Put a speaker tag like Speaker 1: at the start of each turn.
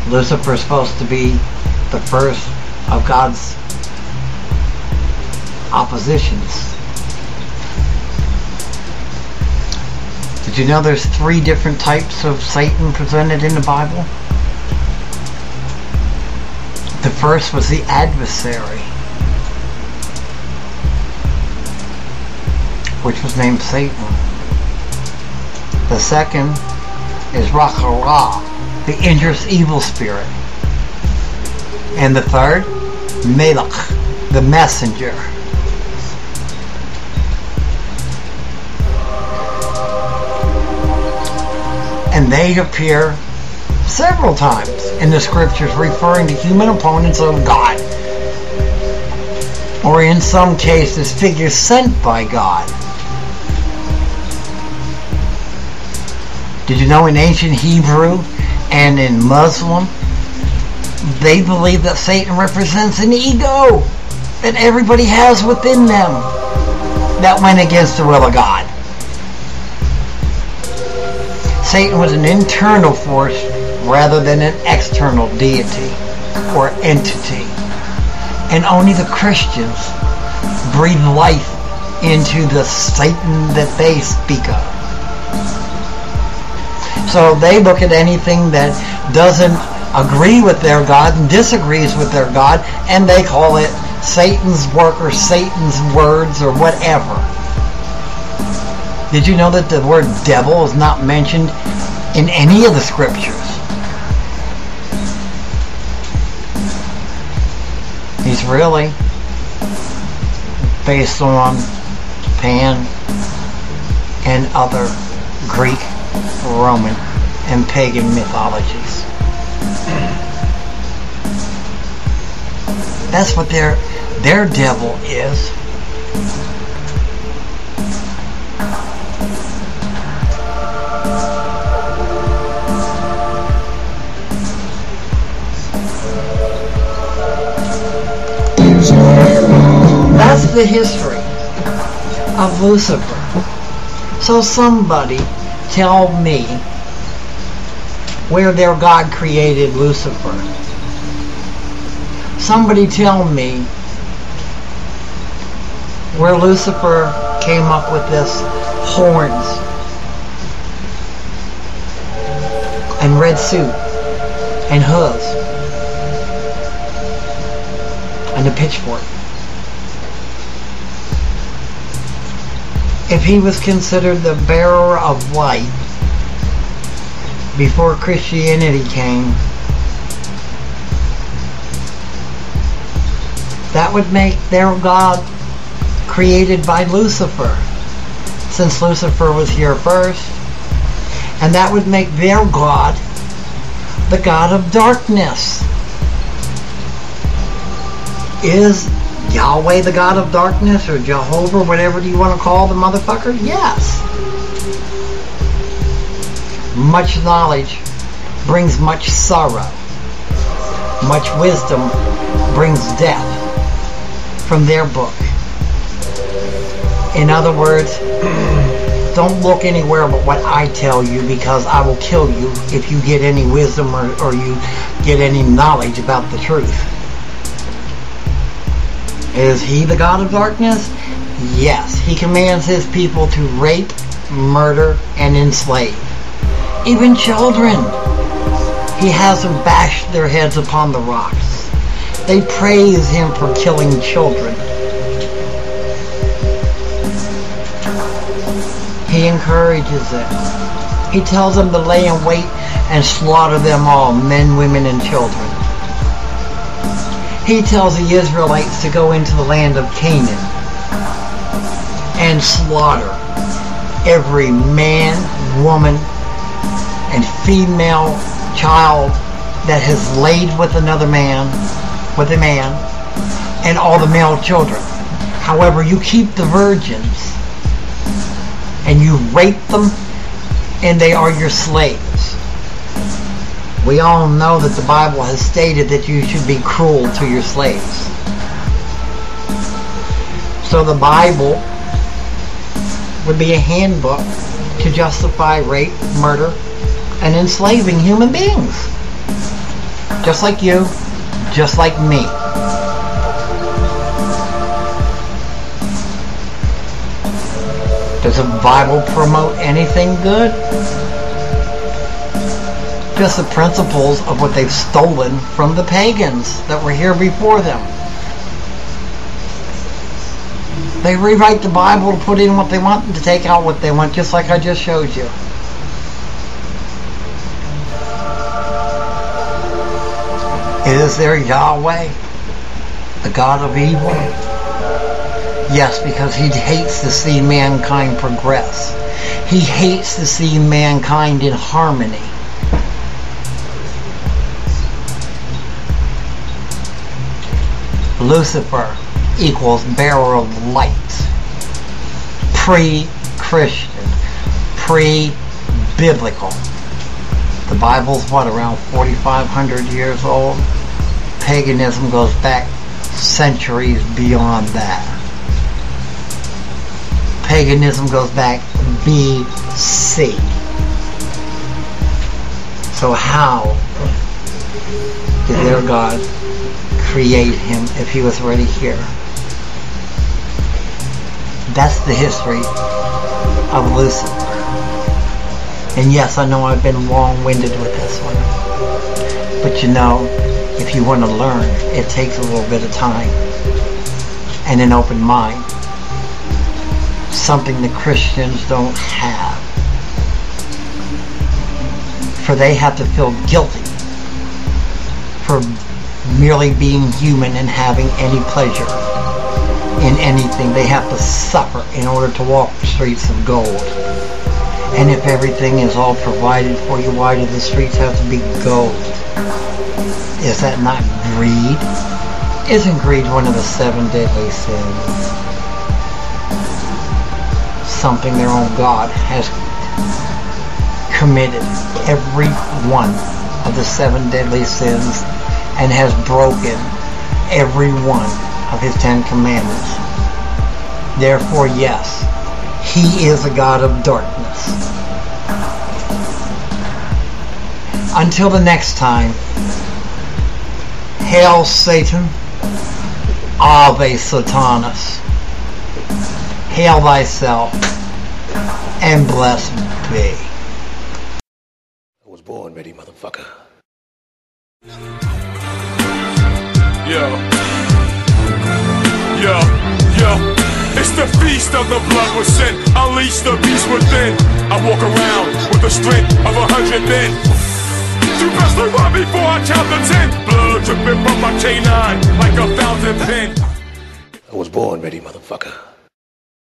Speaker 1: Lucifer is supposed to be the first of God's oppositions. Did you know there's 3 different types of Satan presented in the Bible? The first was the adversary, which was named Satan. The second is Ra, the injurious evil spirit. And the third, Malach, the messenger. And they appear several times in the scriptures referring to human opponents of God, or in some cases figures sent by God. Did you know in ancient Hebrew and in Muslim, they believe that Satan represents an ego that everybody has within them that went against the will of God. Satan was an internal force rather than an external deity or entity. And only the Christians breathe life into the Satan that they speak of. So they look at anything that doesn't agree with their God and disagrees with their God, and they call it Satan's work or Satan's words or whatever. Did you know that the word devil is not mentioned in any of the scriptures? He's really based on Pan and other Greek, Roman, and pagan mythologies. That's what their devil is. That's the history of Lucifer. So somebody tell me where their God created Lucifer. Somebody tell me where Lucifer came up with this horns and red suit and hooves and a pitchfork. If he was considered the bearer of light before Christianity came, that would make their God created by Lucifer, since Lucifer was here first. And that would make their God the God of darkness. Is Yahweh the God of darkness, or Jehovah, whatever you want to call the motherfucker? Yes. Much knowledge brings much sorrow. Much wisdom brings death, from their book. In other words, don't look anywhere but what I tell you, because I will kill you if you get any wisdom or you get any knowledge about the truth. Is he the God of darkness? Yes. He commands his people to rape, murder, and enslave. Even children. He has them bash their heads upon the rocks. They praise him for killing children. He encourages it. He tells them to lay in wait and slaughter them all, men, women, and children. He tells the Israelites to go into the land of Canaan and slaughter every man, woman, and female child that has laid with another man, with a man, and all the male children. However, you keep the virgins and you rape them, and they are your slaves. We all know that the Bible has stated that you should be cruel to your slaves. So the Bible would be a handbook to justify rape, murder, and enslaving human beings. Just like you, just like me. Does the Bible promote anything good? Just the principles of what they've stolen from the pagans that were here before them. They rewrite the Bible to put in what they want and to take out what they want, just like I just showed you. Is there Yahweh, the God of evil? Yes, because he hates to see mankind progress. He hates to see mankind in harmony. Lucifer equals bearer of light. Pre-Christian, pre-biblical. The Bible's what, around 4,500 years old? Paganism goes back centuries beyond that. Paganism goes back BC. So how did their God create him if he was already here? That's the history of Lucifer. And yes, I know I've been long-winded with this one. But you know, if you want to learn, it takes a little bit of time and an open mind. Something the Christians don't have. For they have to feel guilty for merely being human and having any pleasure in anything. They have to suffer in order to walk the streets of gold. And if everything is all provided for you, why do the streets have to be gold? Is that not greed? Isn't greed one of the 7 deadly sins? Something their own God has committed every one of the 7 deadly sins and has broken every one of his 10 commandments. Therefore, yes, he is a God of darkness. Until the next time, hail Satan, Ave Satanas. Hail thyself, and blessed be.
Speaker 2: I was born ready, motherfucker. Yo. It's the feast of the blood was sent. Unleash the beast within. I walk around with the strength of 100 men. You best to run before I count to 10. Blood dripping from my canine like a fountain pen. I was born ready, motherfucker.